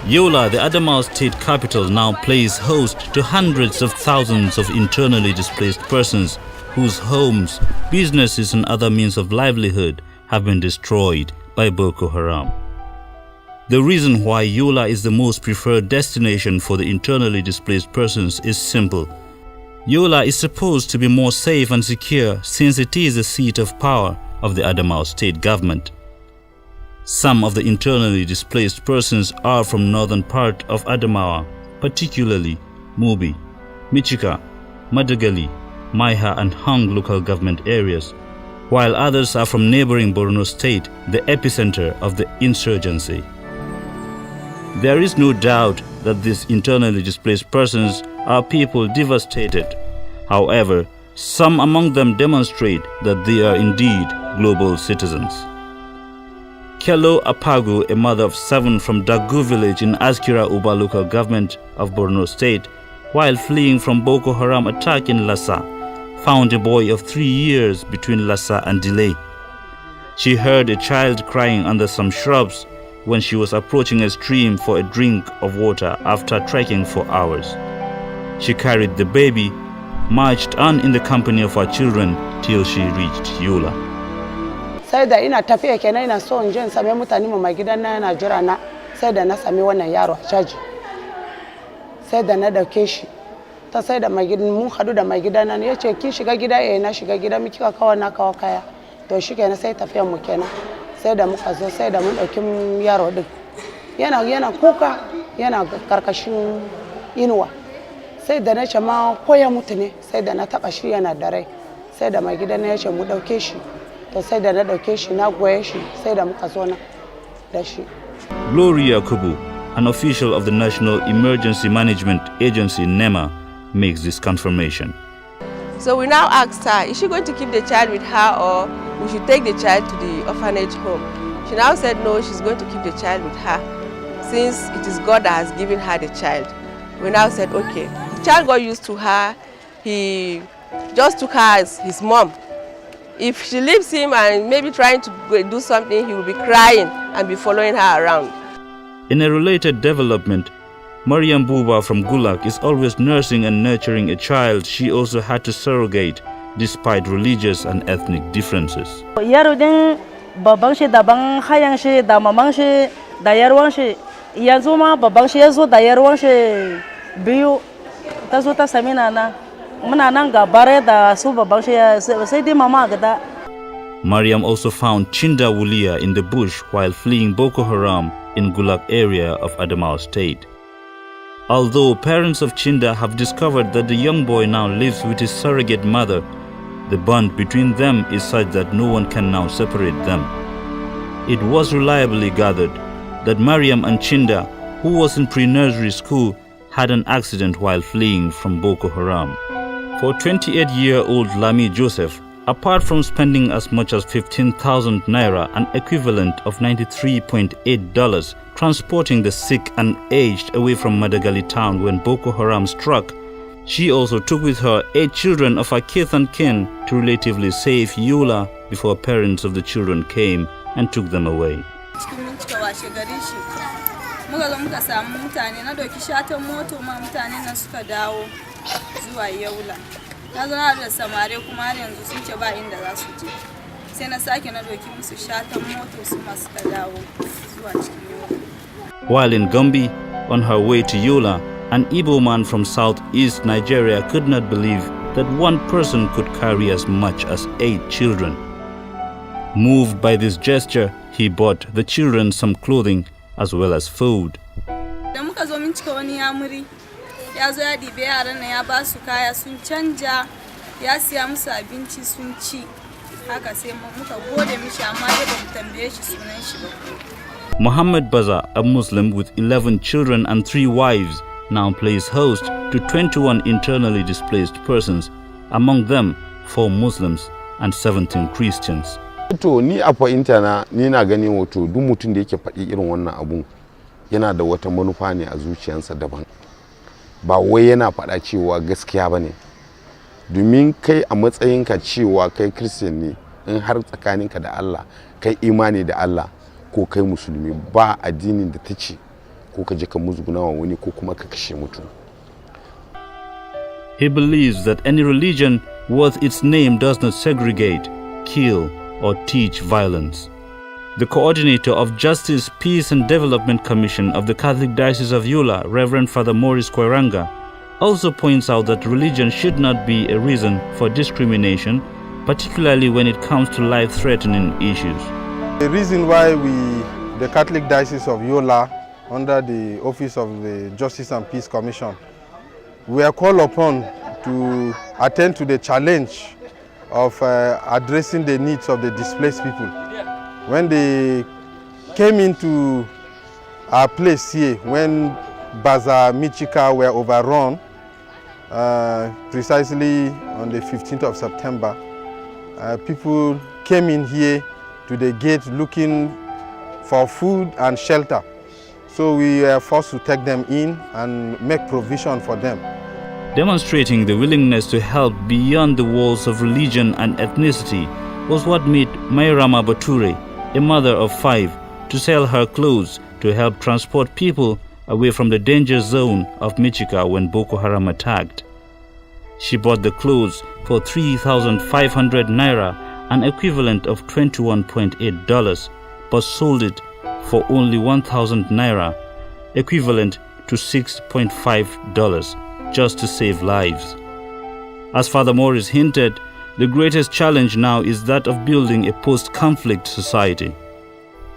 Yola, the Adamawa state capital, now plays host to hundreds of thousands of internally displaced persons whose homes, businesses and other means of livelihood have been destroyed by Boko Haram. The reason why Yola is the most preferred destination for the internally displaced persons is simple. Yola is supposed to be more safe and secure since it is the seat of power of the Adamawa state government. Some of the internally displaced persons are from northern part of Adamawa, particularly Mubi, Michika, Madagali, Maiha and Hang local government areas, while others are from neighboring Borno state, the epicenter of the insurgency. There is no doubt that these internally displaced persons are people devastated. However, some among them demonstrate that they are indeed global citizens. Kello Apagu, a mother of 7 from Dagu village in Askira Uba local government of Borno state, while fleeing from Boko Haram attack in Lassa, found a boy of 3 years between Lassa and Delay. She heard a child crying under some shrubs when she was approaching a stream for a drink of water after trekking for hours. She carried the baby, marched on in the company of her children till she reached Yola. Sai da ina tafiya kenan ina so in je in same mutane mu mai gidan na yana jira na, sai da na same wannan yaro a caji. Sai da na dauke shi. Ta sai da mai gidan mun hadu da mai gidan nan yace kin shiga gida na shiga gida miki ka kawo na kawo kaya. To shi kenan sai tafiyan mu kenan. Sai da muka zo sai da mun dauki yaro din. Yana kuka, yana karkashin inuwa. Sai da na ce ma koya mutu ne, sai da na taba shi yana da rai. Sai da mai gidan ya ce mu dauke shi. To sai da na dauke shi na goye shi, sai da muka zo na da shi. Gloria Kubu, an official of the National Emergency Management Agency NEMA, makes this confirmation. So we now asked her, is she going to keep the child with her or we should take the child to the orphanage home? She now said no, she's going to keep the child with her since it is God that has given her the child. We now said okay. The child got used to her, he just took her as his mom. If she leaves him and maybe trying to do something, he will be crying and be following her around. In a related development, Mariam Buba from Gulag is always nursing and nurturing a child she also had to surrogate despite religious and ethnic differences. Yaro din babban shi daban, hayan shi da maman shi da yarwan shi. Yanzu ma babban shi yazo da yarwan shi biyu ta zo ta sami nana. Muna nan ga bare da su babban shi sai dai mama gada. Mariam also found Chinda Wulia in the bush while fleeing Boko Haram in Gulag area of Adamawa state. Although parents of Chinda have discovered that the young boy now lives with his surrogate mother, the bond between them is such that no one can now separate them. It was reliably gathered that Mariam and Chinda, who was in pre-nursery school, had an accident while fleeing from Boko Haram. For 28-year-old Lami Joseph, apart from spending as much as 15,000 naira, an equivalent of $93.8, transporting the sick and aged away from Madagali town when Boko Haram struck, she also took with her 8 children of her kith and kin to relatively safe Yola before parents of the children came and took them away. While in Gombe, on her way to Yola, an Igbo man from southeast Nigeria could not believe that one person could carry as much as 8 children. Moved by this gesture, he bought the children some clothing as well as food. Muhammad Baza, a Muslim with 11 children and 3 wives, now plays host to 21 internally displaced persons, among them 4 Muslims and 17 Christians. To ni a fahimta na ni na gani wato duk mutum da yake faɗi irin wannan abun yana da wata manufa ne a zuciyarsa daban, ba wai yana faɗa cewa gaskiya bane. Domin kai a matsayinka cewa kai Christian ne, in har tsakaninka da Allah kai imani da Allah, ko kai musulmi ba addinin da ta ce ko ka je ka musguna wa wani ko kuma ka kashe mutum. He believes that any religion worth its name does not segregate, kill, or teach violence. The coordinator of Justice, Peace and Development Commission of the Catholic Diocese of Yola, Reverend Father Maurice Koiranga, also points out that religion should not be a reason for discrimination, particularly when it comes to life-threatening issues. The reason why the Catholic Diocese of Yola, under the Office of the Justice and Peace Commission, we are called upon to attend to the challenge of addressing the needs of the displaced people. When they came into our place here, when Baza, Michika were overrun, precisely on the 15th of September, people came in here to the gate looking for food and shelter. So we were forced to take them in and make provision for them. Demonstrating the willingness to help beyond the walls of religion and ethnicity was what made Mayrama Bature, a mother of 5, to sell her clothes to help transport people away from the danger zone of Michika when Boko Haram attacked. She bought the clothes for 3,500 naira, an equivalent of $21.8, but sold it for only 1,000 naira, equivalent to $6.5, just to save lives. As Father Morris hinted, the greatest challenge now is that of building a post-conflict society.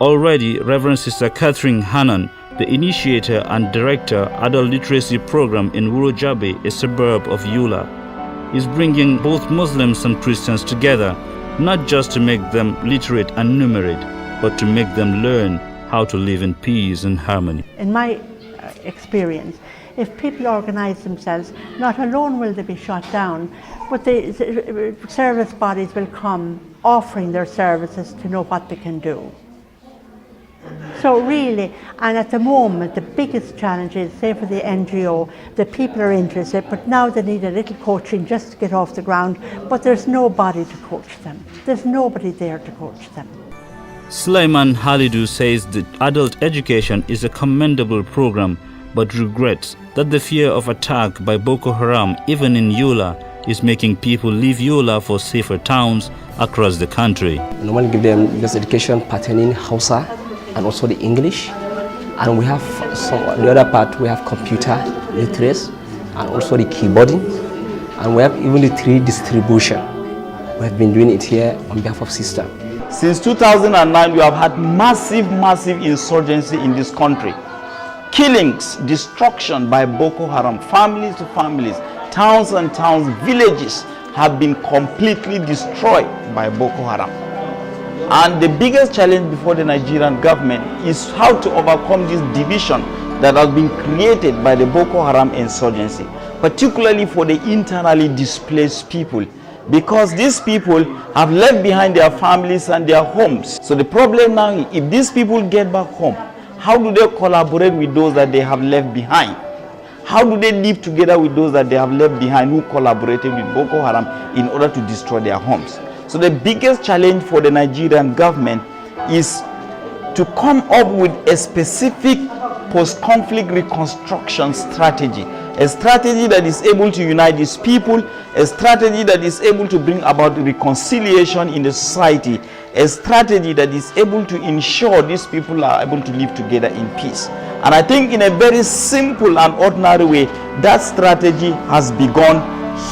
Already, Reverend Sister Catherine Hannan, the initiator and director Adult Literacy Program in Wurojabe, a suburb of Yola, is bringing both Muslims and Christians together, not just to make them literate and numerate, but to make them learn how to live in peace and harmony. In my experience, if people organise themselves, not alone will they be shut down, but the service bodies will come offering their services to know what they can do. So really, and at the moment, the biggest challenge is, say for the NGO, the people are interested, but now they need a little coaching just to get off the ground, but there's nobody to coach them. There's nobody there to coach them. Sulaiman Halidu says that adult education is a commendable program, but regrets that the fear of attack by Boko Haram, even in Yola, is making people leave Yola for safer towns across the country. We normally give them basic education pertaining Hausa and also the English. And we have the other part, we have computer literacy and also the keyboarding. And we have even the 3 distribution. We have been doing it here on behalf of Sister. Since 2009, we have had massive insurgency in this country. Killings, destruction by Boko Haram, families to families, towns and towns, villages have been completely destroyed by Boko Haram. And the biggest challenge before the Nigerian government is how to overcome this division that has been created by the Boko Haram insurgency, particularly for the internally displaced people, because these people have left behind their families and their homes. So the problem now is, if these people get back home, how do they collaborate with those that they have left behind? How do they live together with those that they have left behind who collaborated with Boko Haram in order to destroy their homes? So the biggest challenge for the Nigerian government is to come up with a specific post-conflict reconstruction strategy, a strategy that is able to unite these people, a strategy that is able to bring about reconciliation in the society, a strategy that is able to ensure these people are able to live together in peace. And I think in a very simple and ordinary way, that strategy has begun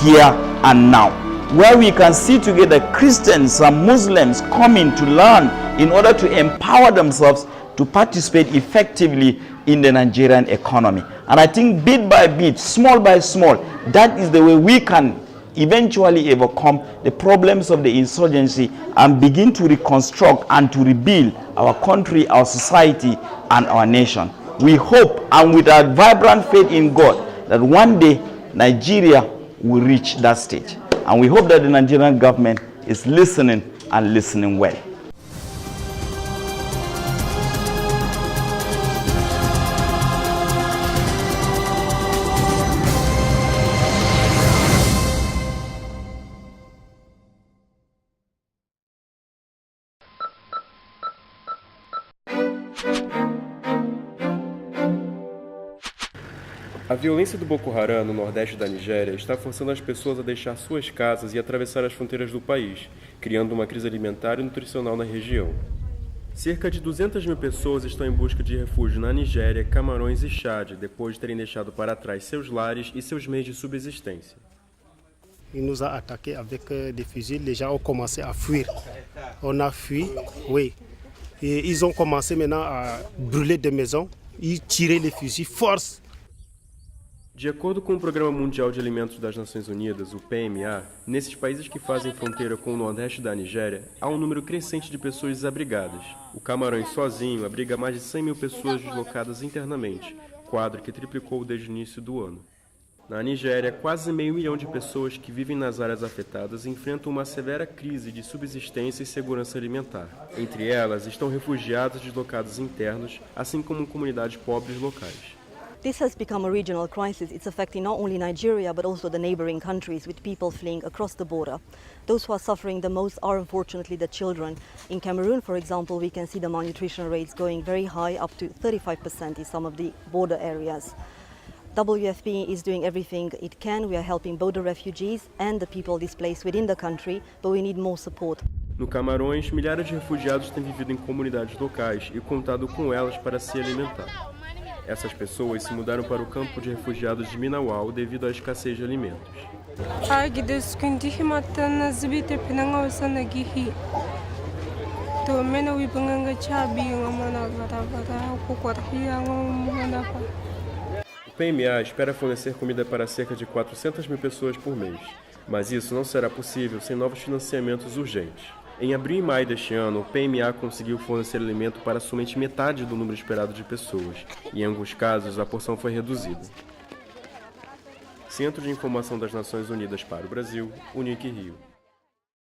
here and now, where we can see together Christians and Muslims coming to learn in order to empower themselves to participate effectively in the Nigerian economy. And I think bit by bit, small by small, that is the way we can eventually overcome the problems of the insurgency and begin to reconstruct and to rebuild our country, our society, and our nation. We hope, and with our vibrant faith in God, that one day Nigeria will reach that stage. And we hope that the Nigerian government is listening and listening well. A violência do Boko Haram no nordeste da Nigéria está forçando as pessoas a deixar suas casas e atravessar as fronteiras do país, criando uma crise alimentar e nutricional na região. Cerca de 200 mil pessoas estão em busca de refúgio na Nigéria, Camarões e Chad, depois de terem deixado para trás seus lares e seus meios de subsistência. Il nous a attaqués avec des fusils. Les gens ont commencé à fuir. On a fui, oui. Et ils ont commencé maintenant à brûler des maisons. Ils tiraient les fusils, force. De acordo com o Programa Mundial de Alimentos das Nações Unidas, o PMA, nesses países que fazem fronteira com o nordeste da Nigéria, há um número crescente de pessoas desabrigadas. O Camarões sozinho abriga mais de 100 mil pessoas deslocadas internamente, quadro que triplicou desde o início do ano. Na Nigéria, quase meio milhão de pessoas que vivem nas áreas afetadas enfrentam uma severa crise de subsistência e segurança alimentar. Entre elas estão refugiados deslocados internos, assim como comunidades pobres locais. This has become a regional crisis. It's affecting not only Nigeria but also the neighboring countries, with people fleeing across the border. Those who are suffering the most are unfortunately the children. In Cameroon, for example, we can see the malnutrition rates going very high, up to 35% in some of the border areas. WFP is doing everything it can. We are helping both the refugees and the people displaced within the country, but we need more support. No Camarões, milhares de refugiados têm vivido em comunidades locais e contado com elas para se alimentar. Essas pessoas se mudaram para o campo de refugiados de Minawal devido à escassez de alimentos. O PMA espera fornecer comida para cerca de 400 mil pessoas por mês, mas isso não será possível sem novos financiamentos urgentes. Em abril e maio deste ano, o PMA conseguiu fornecer alimento para somente metade do número esperado de pessoas, e em alguns casos a porção foi reduzida. Centro de Informação das Nações Unidas para o Brasil, Unique Rio.